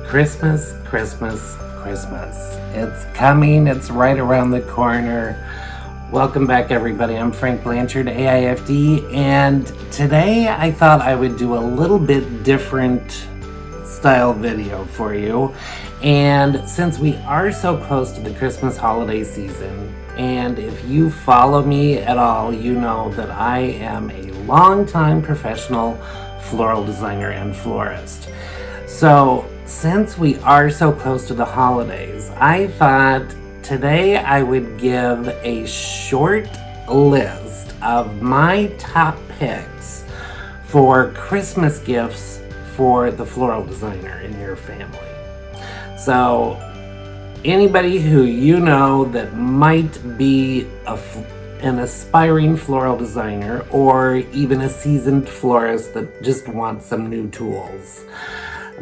Christmas, Christmas, Christmas. It's coming, it's right around the corner. Welcome back, everybody. I'm Frank Blanchard AIFD, and today I thought I would do a little bit different style video for you. And since we are so close to the Christmas holiday season, and if you follow me at all, you know that I am a longtime professional floral designer and florist. So since we are so close to the holidays, I thought today I would give a short list of my top picks for Christmas gifts for the floral designer in your family. So anybody who you know that might be an aspiring floral designer, or even a seasoned florist that just wants some new tools.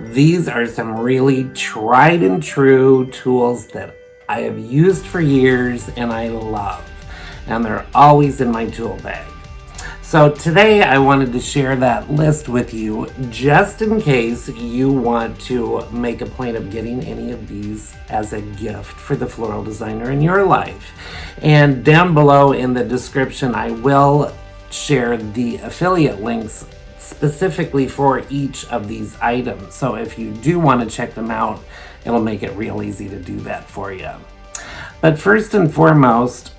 These are some really tried and true tools that I have used for years and I love, and they're always in my tool bag. So today I wanted to share that list with you just in case you want to make a point of getting any of these as a gift for the floral designer in your life. And down below in the description I will share the affiliate links specifically for each of these items. So if you do want to check them out, it'll make it real easy to do that for you. But first and foremost,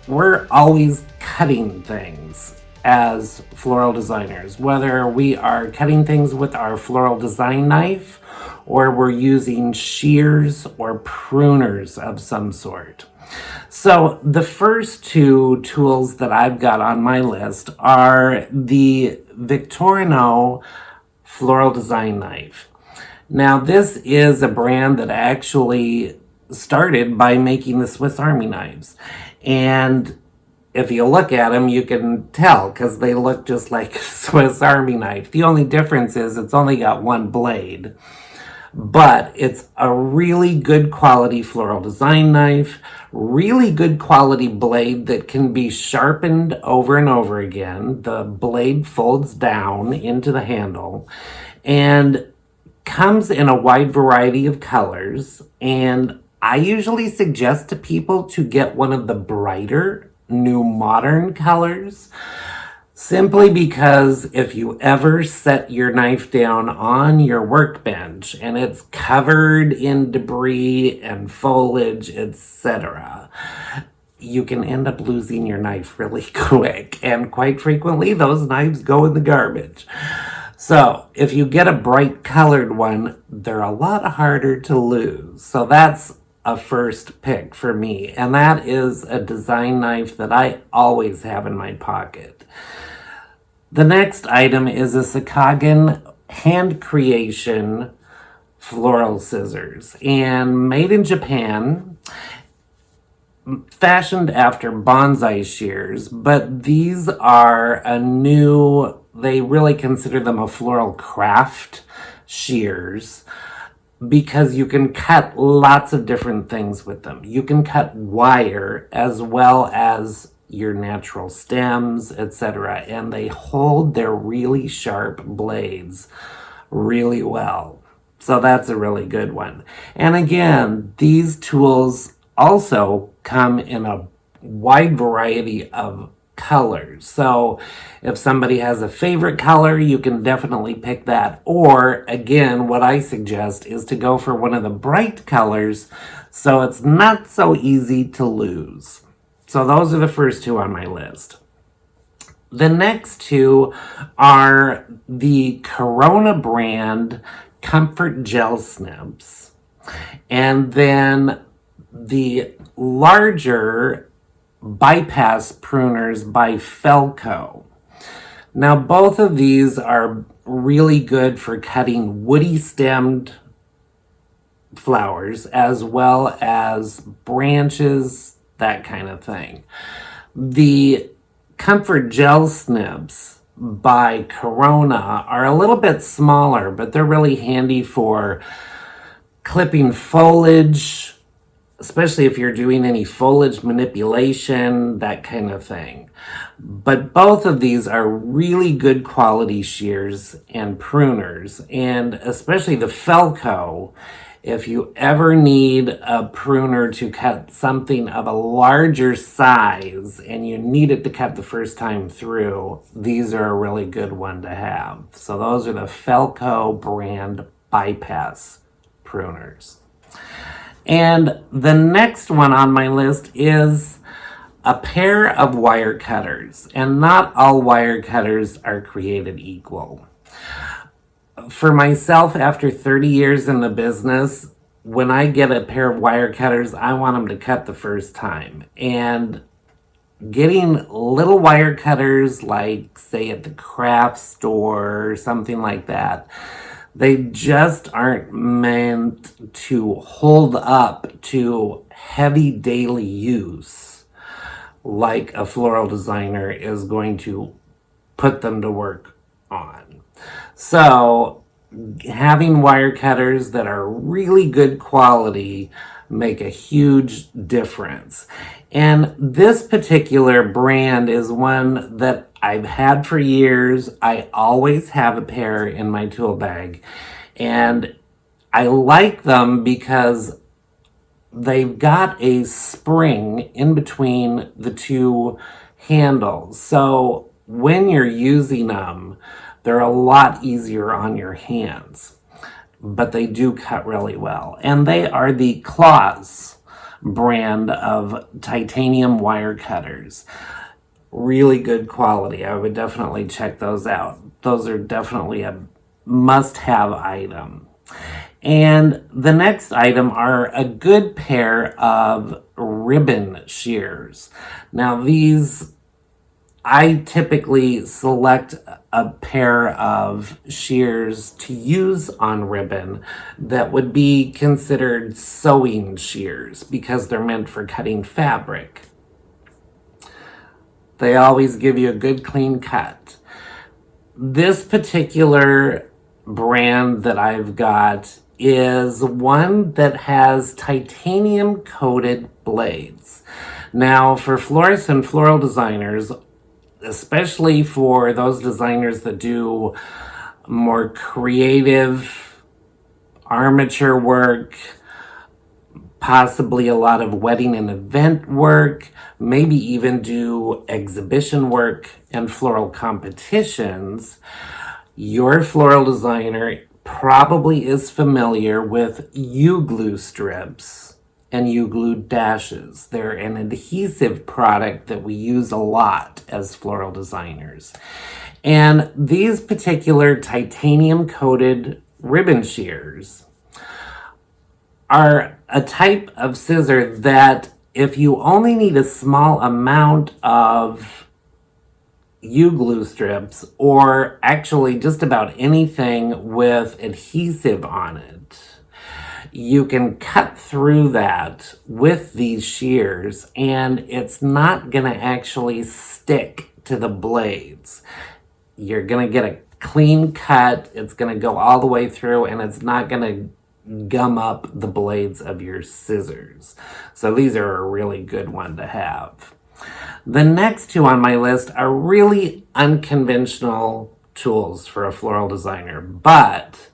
we're always cutting things as floral designers, whether we are cutting things with our floral design knife or we're using shears or pruners of some sort. So the first two tools that I've got on my list are the Victorino floral design knife. Now this is a brand that actually started by making the Swiss Army knives, and if you look at them, you can tell because they look just like a Swiss Army knife. The only difference is it's only got one blade, but it's a really good quality floral design knife, really good quality blade that can be sharpened over and over again. The blade folds down into the handle and comes in a wide variety of colors. And I usually suggest to people to get one of the brighter new modern colors, simply because if you ever set your knife down on your workbench and it's covered in debris and foliage, etc., you can end up losing your knife really quick, and quite frequently those knives go in the garbage. So if you get a bright colored one, they're a lot harder to lose. So that's a first pick for me, and that is a design knife that I always have in my pocket. The next item is a Coggin hand creation floral scissors, and made in Japan, fashioned after bonsai shears, but these are they really consider them a floral craft shears, because you can cut lots of different things with them. You can cut wire as well as your natural stems, etc., and they hold their really sharp blades really well. So that's a really good one. And again, these tools also come in a wide variety of colors. So if somebody has a favorite color, you can definitely pick that. Or again, what I suggest is to go for one of the bright colors so it's not so easy to lose. So those are the first two on my list. The next two are the Corona brand Comfort Gel Snips, and then the larger Bypass Pruners by Falco. Now both of these are really good for cutting woody stemmed flowers as well as branches, that kind of thing. The Comfort Gel Snips by Corona are a little bit smaller, but they're really handy for clipping foliage, especially if you're doing any foliage manipulation, that kind of thing. But both of these are really good quality shears and pruners, and especially the Falco. If you ever need a pruner to cut something of a larger size and you need it to cut the first time through, these are a really good one to have. So those are the Falco brand bypass pruners. And the next one on my list is a pair of wire cutters. And not all wire cutters are created equal. For myself, after 30 years in the business, when I get a pair of wire cutters, I want them to cut the first time. And getting little wire cutters, like, say, at the craft store or something like that, they just aren't meant to hold up to heavy daily use like a floral designer is going to put them to work on. So having wire cutters that are really good quality make a huge difference. And this particular brand is one that I've had for years. I always have a pair in my tool bag. And I like them because they've got a spring in between the two handles. So when you're using them, they're a lot easier on your hands. But they do cut really well. And they are the Claws brand of titanium wire cutters. Really good quality. I would definitely check those out. Those are definitely a must-have item. And the next item are a good pair of ribbon shears. Now these, I typically select a pair of shears to use on ribbon that would be considered sewing shears because they're meant for cutting fabric. They always give you a good clean cut. This particular brand that I've got is one that has titanium coated blades. Now for florists and floral designers, especially for those designers that do more creative armature work, possibly a lot of wedding and event work, maybe even do exhibition work and floral competitions, your floral designer probably is familiar with U-glue strips and U-glue dashes. They're an adhesive product that we use a lot as floral designers. And these particular titanium coated ribbon shears are a type of scissor that if you only need a small amount of U-glue strips, or actually just about anything with adhesive on it, you can cut through that with these shears and it's not going to actually stick to the blades. You're going to get a clean cut, it's going to go all the way through, and it's not going to gum up the blades of your scissors. So these are a really good one to have. The next two on my list are really unconventional tools for a floral designer. But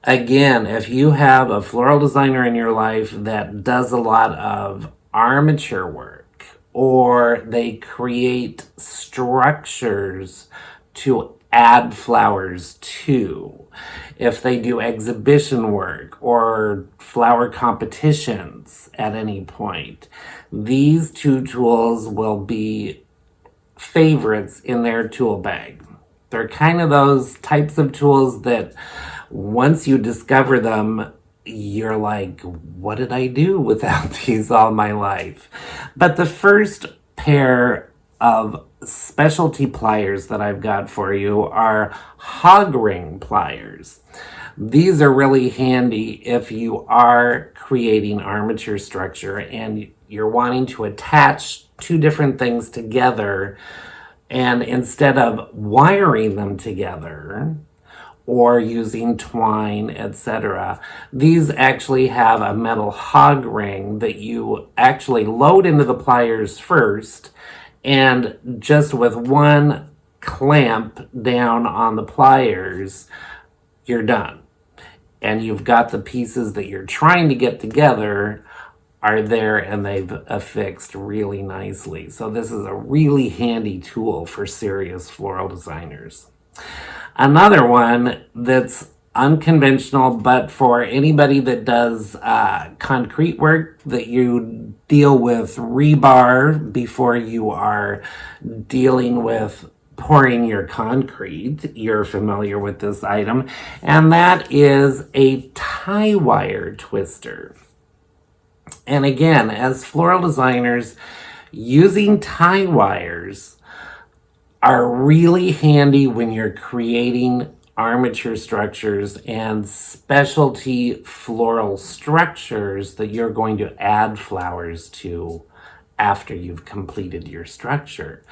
again, if you have a floral designer in your life that does a lot of armature work, or they create structures to add flowers to, if they do exhibition work or flower competitions at any point, these two tools will be favorites in their tool bag. They're kind of those types of tools that once you discover them, you're like, what did I do without these all my life? But the first pair of specialty pliers that I've got for you are hog ring pliers. These are really handy if you are creating armature structure and you're wanting to attach two different things together, and instead of wiring them together or using twine, etc. These actually have a metal hog ring that you actually load into the pliers first, and just with one clamp down on the pliers, you're done. And you've got the pieces that you're trying to get together are there, and they've affixed really nicely. So this is a really handy tool for serious floral designers. Another one that's unconventional, but for anybody that does concrete work, that you deal with rebar before you are dealing with pouring your concrete, you're familiar with this item, and that is a tie wire twister. And again, as floral designers, using tie wires are really handy when you're creating armature structures and specialty floral structures that you're going to add flowers to after you've completed your structure.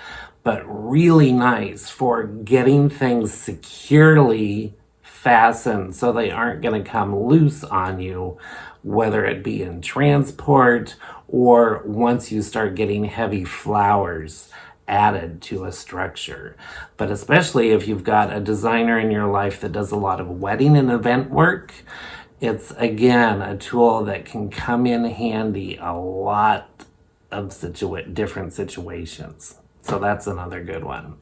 But really nice for getting things securely fastened so they aren't going to come loose on you, whether it be in transport or once you start getting heavy flowers added to a structure. But especially if you've got a designer in your life that does a lot of wedding and event work, it's again a tool that can come in handy a lot of different situations. So that's another good one.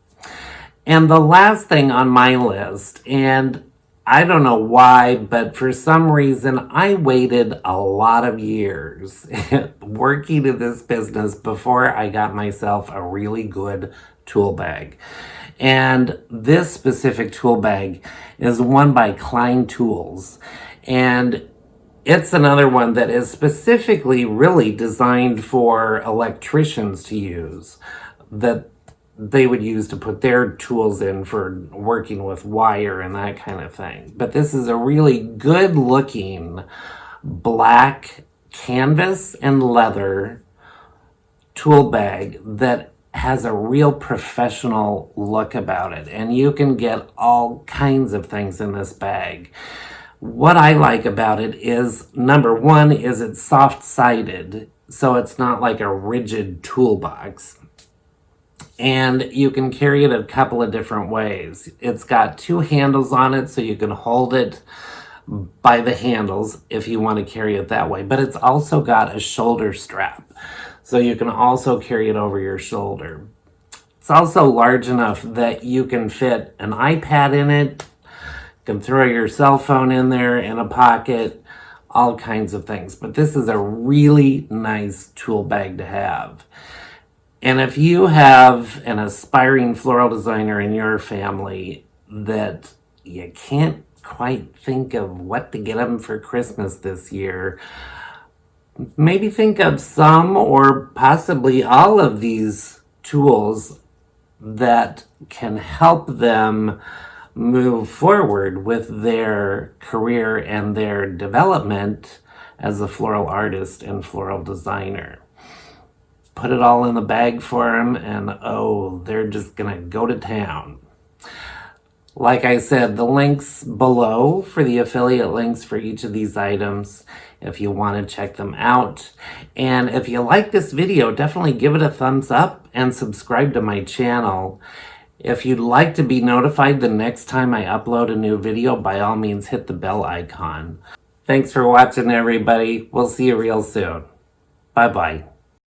And the last thing on my list, and I don't know why, but for some reason I waited a lot of years working in this business before I got myself a really good tool bag. And this specific tool bag is one by Klein Tools. And it's another one that is specifically really designed for electricians to use, that they would use to put their tools in for working with wire and that kind of thing. But this is a really good looking black canvas and leather tool bag that has a real professional look about it. And you can get all kinds of things in this bag. What I like about it is, number one, is it's soft-sided, so it's not like a rigid toolbox. And you can carry it a couple of different ways. It's got two handles on it, so you can hold it by the handles if you want to carry it that way. But it's also got a shoulder strap, so you can also carry it over your shoulder. It's also large enough that you can fit an iPad in it, you can throw your cell phone in there in a pocket, all kinds of things. But this is a really nice tool bag to have. And if you have an aspiring floral designer in your family that you can't quite think of what to get them for Christmas this year, maybe think of some or possibly all of these tools that can help them move forward with their career and their development as a floral artist and floral designer. Put it all in the bag for them, and oh, they're just gonna go to town. Like I said, the links below for the affiliate links for each of these items if you want to check them out. And if you like this video, definitely give it a thumbs up and subscribe to my channel. If you'd like to be notified the next time I upload a new video, by all means hit the bell icon. Thanks for watching, everybody. We'll see you real soon. Bye-bye.